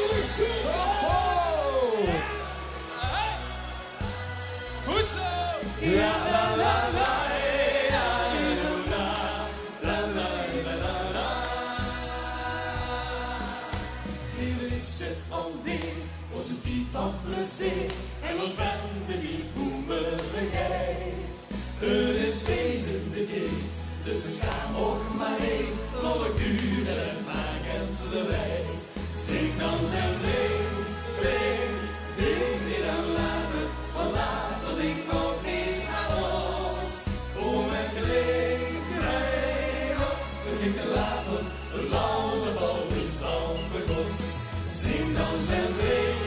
jullie zin? Goed zo! La la la la, la la la la la la. Hier is het alweer, onze tijd van plezier. En ons bende die boemerigheid. Het is feestende tijd, dus we gaan nog maar heen. Lolle uren en maken ze wijd. Zing dan en ding, ding, ding weer aan later. Want later ding nog niet aan ons. Om en klinkt mij op, we zingen later. Het landebal is dan bekos. Zing dan en ding,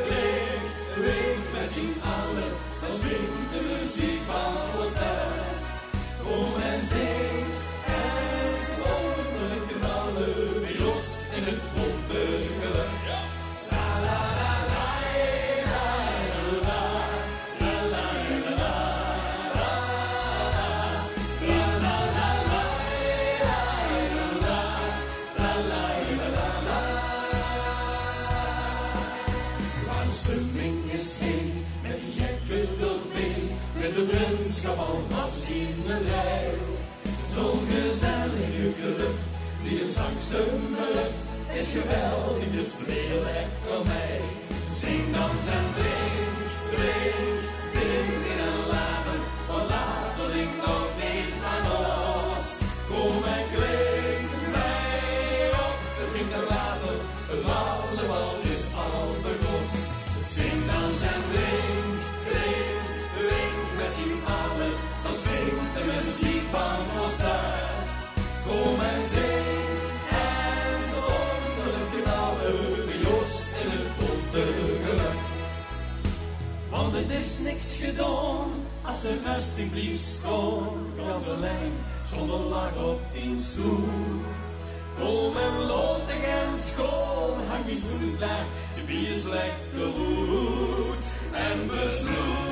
ding, ding. Wij zien alle, dan swingt de muziek van ons uit. Kom en zing en zonder knallen weer los in het bonte geluid. La la la la la la la la la la la la la. Waar de stemming is heen, met die gekke doorheen, met de vriendschap al afzienerij. Zo'n gezellige club, die een zangstemmer is geweldig, dus weer lekker mij. Zing, dans en drink, drink, drink in een later, want later ligt nog niet aan ons. Kom en klink mij op, het ging er later, het allemaal is al bekos. Zing, dans en drink, drink, drink, met z'n allen, dan swingt de muziek van ons uit. Kom en zing en zonder een knallen, Jos in het bonte geluid. Want het is niks gedaan, als er rustig blieft schoon, gans alleen, zonder lach op die stoel. Kom en loop de gent schoon, hang die schoenen slecht, de bier is lekker goed en besloeg.